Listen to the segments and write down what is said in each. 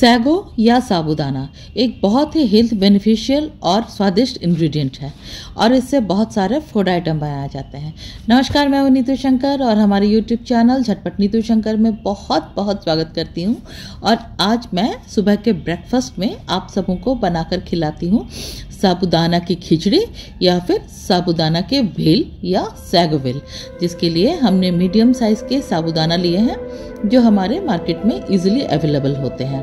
Sago या साबूदाना एक बहुत ही हेल्थ बेनिफिशियल और स्वादिष्ट इंग्रेडिएंट है और इससे बहुत सारे फूड आइटम बनाए जाते हैं। नमस्कार, मैं हूं नीतू शंकर और हमारे यूट्यूब चैनल झटपट नीतू शंकर में बहुत बहुत स्वागत करती हूं। और आज मैं सुबह के ब्रेकफास्ट में आप सबों को बनाकर खिलाती हूं साबूदाना की खिचड़ी या फिर साबूदाना के भेल या सैगो भेल, जिसके लिए हमने मीडियम साइज़ के साबूदाना लिए हैं जो हमारे मार्केट में इजीली अवेलेबल होते हैं।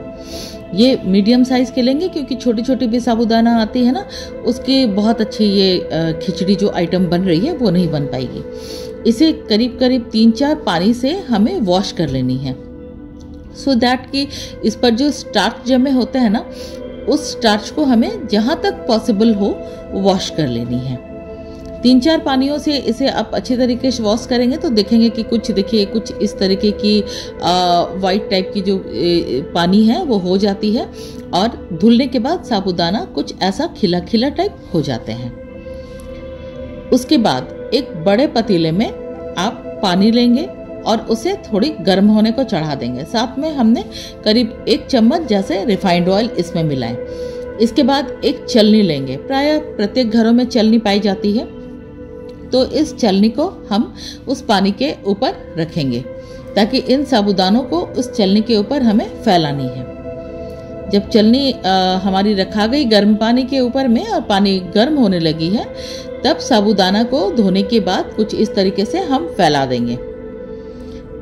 ये मीडियम साइज़ के लेंगे क्योंकि छोटी छोटी भी साबूदाना आती है ना, उसकी बहुत अच्छी ये खिचड़ी जो आइटम बन रही है वो नहीं बन पाएगी। इसे करीब करीब 3-4 पानी से हमें वॉश कर लेनी है, सो दैट कि इस पर जो स्टार्च जमे होते हैं ना, उस स्टार्च को हमें जहाँ तक पॉसिबल हो वॉश कर लेनी है। 3-4 पानियों से इसे आप अच्छी तरीके से वॉश करेंगे तो देखेंगे कि कुछ इस तरीके की वाइट टाइप की जो पानी है वो हो जाती है और धुलने के बाद साबूदाना कुछ ऐसा खिला खिला टाइप हो जाते हैं। उसके बाद एक बड़े पतीले में आप पानी लेंगे और उसे थोड़ी गर्म होने को चढ़ा देंगे। साथ में हमने करीब 1 चम्मच जैसे रिफाइंड ऑयल इसमें मिलाएं। इसके बाद एक छलनी लेंगे, प्रायः प्रत्येक घरों में छलनी पाई जाती है, तो इस छलनी को हम उस पानी के ऊपर रखेंगे ताकि इन साबूदानों को उस छलनी के ऊपर हमें फैलानी है। जब छलनी हमारी रखा गई गर्म पानी के ऊपर में और पानी गर्म होने लगी है, तब साबूदाना को धोने के बाद कुछ इस तरीके से हम फैला देंगे।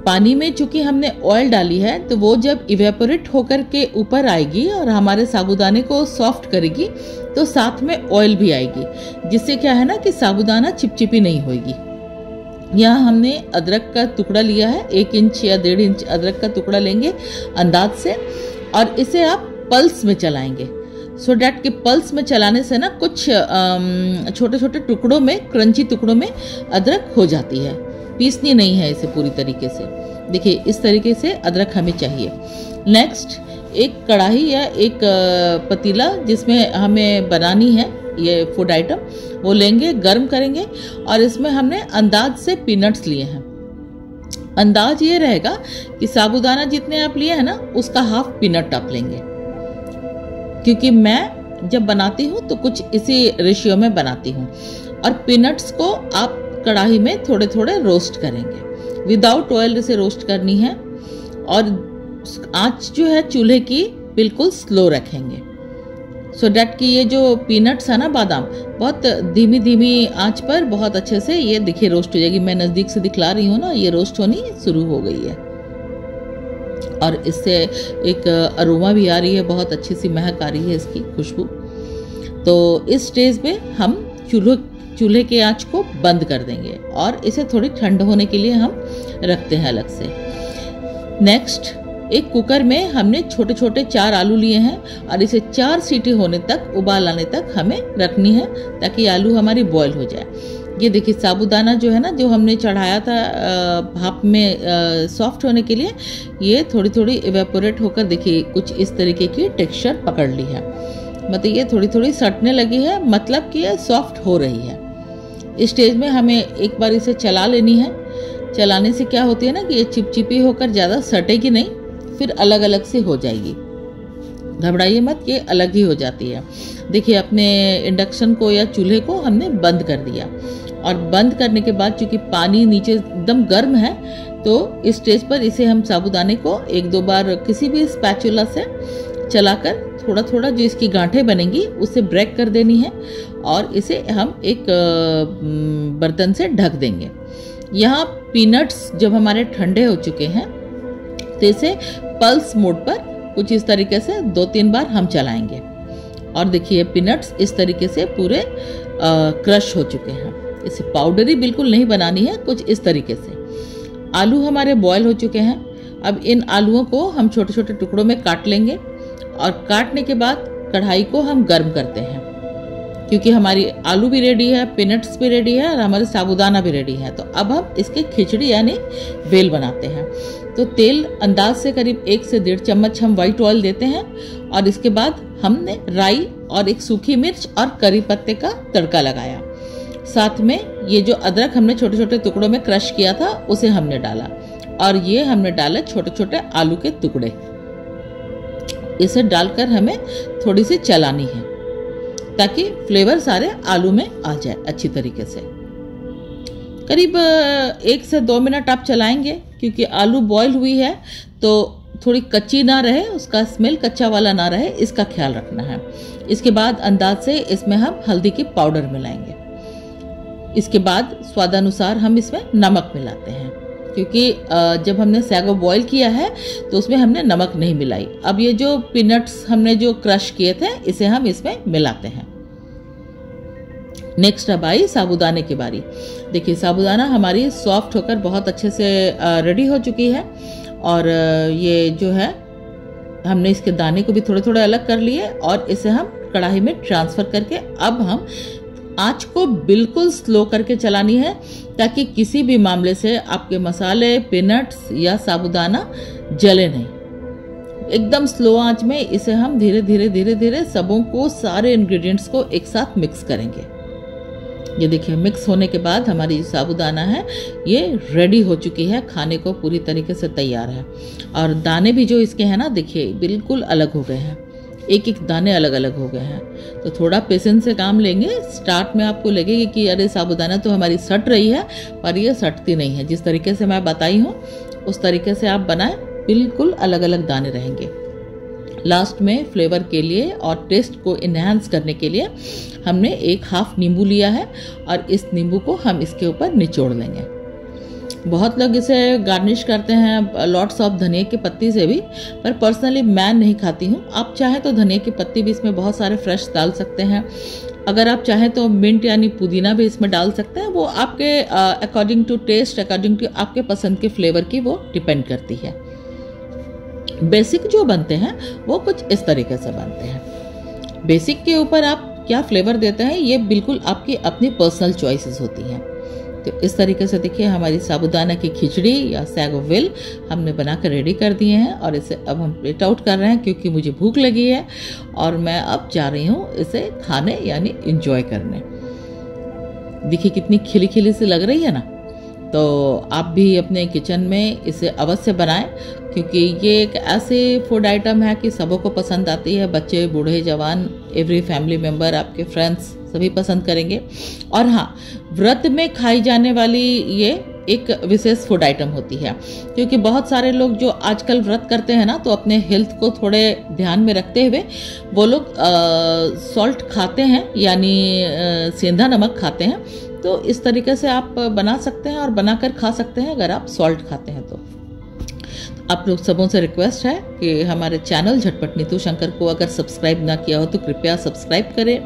पानी में चूंकि हमने ऑयल डाली है तो वो जब इवेपोरेट होकर के ऊपर आएगी और हमारे साबूदाने को सॉफ्ट करेगी तो साथ में ऑयल भी आएगी, जिससे क्या है ना कि साबूदाना चिपचिपी नहीं होगी। यहाँ हमने अदरक का टुकड़ा लिया है, 1 इंच या 1.5 इंच अदरक का टुकड़ा लेंगे अंदाज से, और इसे आप पल्स में चलाएंगे, सो डैट कि पल्स में चलाने से ना कुछ छोटे छोटे टुकड़ों में, क्रंची टुकड़ों में अदरक हो जाती है। पीसनी नहीं है इसे पूरी तरीके से। देखिए इस तरीके से अदरक हमें चाहिए। नेक्स्ट एक कढ़ाई या एक पतीला जिसमें हमें बनानी है ये फूड आइटम, वो लेंगे, गर्म करेंगे और इसमें हमने अंदाज से पीनट्स लिए हैं। अंदाज ये रहेगा कि साबूदाना जितने आप लिए हैं ना, उसका हाफ पीनट आप लेंगे, क्योंकि मैं जब बनाती हूँ तो कुछ इसी रेशियो में बनाती हूँ। और पीनट्स को आप कढ़ाई में थोड़े थोड़े रोस्ट करेंगे, विदाउट ऑयल इसे रोस्ट करनी है और आंच जो है चूल्हे की बिल्कुल स्लो रखेंगे, सो डैट कि ये जो पीनट्स है ना, बादाम, बहुत धीमी धीमी आंच पर बहुत अच्छे से ये देखिए रोस्ट हो जाएगी। मैं नज़दीक से दिखला रही हूँ ना, ये रोस्ट होनी शुरू हो गई है और इससे एक अरोमा भी आ रही है, बहुत अच्छी सी महक आ रही है इसकी, खुशबू। तो इस स्टेज पे हम चूल्हे के आंच को बंद कर देंगे और इसे थोड़ी ठंड होने के लिए हम रखते हैं अलग से। नेक्स्ट एक कुकर में हमने छोटे छोटे 4 आलू लिए हैं और इसे 4 सीटी होने तक, उबाल आने तक हमें रखनी है ताकि आलू हमारी बॉयल हो जाए। ये देखिए साबूदाना जो है ना, जो हमने चढ़ाया था भाप में सॉफ्ट होने के लिए, ये थोड़ी थोड़ी इवेपोरेट होकर देखिए कुछ इस तरीके की टेक्सचर पकड़ ली है, मतलब ये थोड़ी थोड़ी सटने लगी है, मतलब कि ये सॉफ्ट हो रही है। इस स्टेज में हमें एक बार इसे चला लेनी है। चलाने से क्या होती है ना कि ये चिपचिपी होकर ज़्यादा सटेगी नहीं, फिर अलग अलग से हो जाएगी। घबराइए मत, ये अलग ही हो जाती है। देखिए अपने इंडक्शन को या चूल्हे को हमने बंद कर दिया और बंद करने के बाद चूंकि पानी नीचे एकदम गर्म है, तो इस स्टेज पर इसे हम साबूदाने को 1-2 बार किसी भी स्पैचुला से चलाकर थोड़ा थोड़ा जो इसकी गांठें बनेंगी उससे ब्रेक कर देनी है और इसे हम एक बर्तन से ढक देंगे। यहाँ पीनट्स जब हमारे ठंडे हो चुके हैं तो इसे पल्स मोड पर कुछ इस तरीके से 2-3 बार हम चलाएंगे और देखिए पीनट्स इस तरीके से पूरे क्रश हो चुके हैं। इसे पाउडरी बिल्कुल नहीं बनानी है, कुछ इस तरीके से। आलू हमारे बॉयल हो चुके हैं। अब इन आलूओं को हम छोटे छोटे टुकड़ों में काट लेंगे और काटने के बाद कढ़ाई को हम गर्म करते हैं, क्योंकि हमारी आलू भी रेडी है, पीनट्स भी रेडी है और हमारे साबूदाना भी रेडी है। तो अब हम इसके खिचड़ी यानी भेल बनाते हैं। तो तेल अंदाज से करीब 1 से 1.5 चम्मच हम व्हाइट ऑयल देते हैं और इसके बाद हमने राई और एक सूखी मिर्च और करी पत्ते का तड़का लगाया। साथ में ये जो अदरक हमने छोटे छोटे टुकड़ों में क्रश किया था उसे हमने डाला और ये हमने डाले छोटे छोटे आलू के टुकड़े। इसे डालकर हमें थोड़ी सी चलानी है ताकि फ्लेवर सारे आलू में आ जाए अच्छी तरीके से। करीब 1 से 2 मिनट आप चलाएंगे, क्योंकि आलू बॉईल हुई है तो थोड़ी कच्ची ना रहे, उसका स्मेल कच्चा वाला ना रहे, इसका ख्याल रखना है। इसके बाद अंदाज से इसमें हम हल्दी की पाउडर मिलाएंगे। इसके बाद स्वादानुसार हम इसमें नमक मिलाते हैं, क्योंकि जब हमने सैगो बॉईल किया है तो उसमें हमने नमक नहीं मिलाई। अब ये जो पीनट्स हमने जो क्रश किए थे इसे हम इसमें मिलाते हैं। नेक्स्ट अब आई साबूदाने की बारी। देखिए साबूदाना हमारी सॉफ्ट होकर बहुत अच्छे से रेडी हो चुकी है, और ये जो है हमने इसके दाने को भी थोड़े थोड़े अलग कर लिए और इसे हम कढ़ाई में ट्रांसफ़र करके अब हम आँच को बिल्कुल स्लो करके चलानी है, ताकि किसी भी मामले से आपके मसाले, पीनट्स या साबूदाना जले नहीं। एकदम स्लो आंच में इसे हम धीरे धीरे धीरे धीरे सबों को, सारे इंग्रेडिएंट्स को एक साथ मिक्स करेंगे। ये देखिए मिक्स होने के बाद हमारी जो साबूदाना है ये रेडी हो चुकी है, खाने को पूरी तरीके से तैयार है। और दाने भी जो इसके हैं ना, देखिए बिल्कुल अलग हो गए हैं, एक एक दाने अलग अलग हो गए हैं। तो थोड़ा पेशेंस से काम लेंगे। स्टार्ट में आपको लगेगी कि अरे साबूदाना तो हमारी सट रही है, पर ये सटती नहीं है। जिस तरीके से मैं बताई हूँ उस तरीके से आप बनाएं, बिल्कुल अलग अलग दाने रहेंगे। लास्ट में फ्लेवर के लिए और टेस्ट को इन्हांस करने के लिए हमने 1/2 नींबू लिया है, और इस नींबू को हम इसके ऊपर निचोड़ लेंगे। बहुत लोग इसे गार्निश करते हैं लॉट्स ऑफ धनिया की पत्ती से भी, पर पर्सनली मैं नहीं खाती हूँ। आप चाहें तो धनिया की पत्ती भी इसमें बहुत सारे फ्रेश डाल सकते हैं। अगर आप चाहें तो मिंट यानी पुदीना भी इसमें डाल सकते हैं। वो आपके according to test, according to आपके पसंद के फ्लेवर की वो डिपेंड करती है। बेसिक जो बनते हैं वो कुछ इस तरीके से बनते हैं। बेसिक के ऊपर आप क्या फ्लेवर देते हैं ये बिल्कुल आपकी अपनी पर्सनल चॉइसेस होती हैं। तो इस तरीके से देखिए हमारी साबूदाना की खिचड़ी या सैगो विल हमने बनाकर रेडी कर दिए हैं, और इसे अब हम प्लेट आउट कर रहे हैं, क्योंकि मुझे भूख लगी है और मैं अब जा रही हूँ इसे खाने यानी इंजॉय करने। देखिए कितनी खिली खिली सी लग रही है ना। तो आप भी अपने किचन में इसे अवश्य बनाएं, क्योंकि ये एक ऐसे फूड आइटम है कि सबों को पसंद आती है। बच्चे, बूढ़े, जवान, एवरी फैमिली मेम्बर, आपके फ्रेंड्स सभी पसंद करेंगे। और हाँ, व्रत में खाई जाने वाली ये एक विशेष फूड आइटम होती है, क्योंकि बहुत सारे लोग जो आजकल व्रत करते हैं ना, तो अपने हेल्थ को थोड़े ध्यान में रखते हुए वो लोग सॉल्ट खाते हैं, यानी सेंधा नमक खाते हैं। तो इस तरीके से आप बना सकते हैं और बनाकर खा सकते हैं अगर आप सॉल्ट खाते हैं तो। आप लोग सबों से रिक्वेस्ट है कि हमारे चैनल झटपट नीतू शंकर को अगर सब्सक्राइब ना किया हो तो कृपया सब्सक्राइब करें।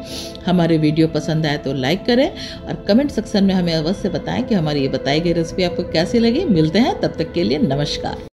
हमारे वीडियो पसंद आए तो लाइक करें, और कमेंट सेक्शन में हमें अवश्य बताएं कि हमारी ये बताई गई रेसिपी आपको कैसी लगी। मिलते हैं, तब तक के लिए नमस्कार।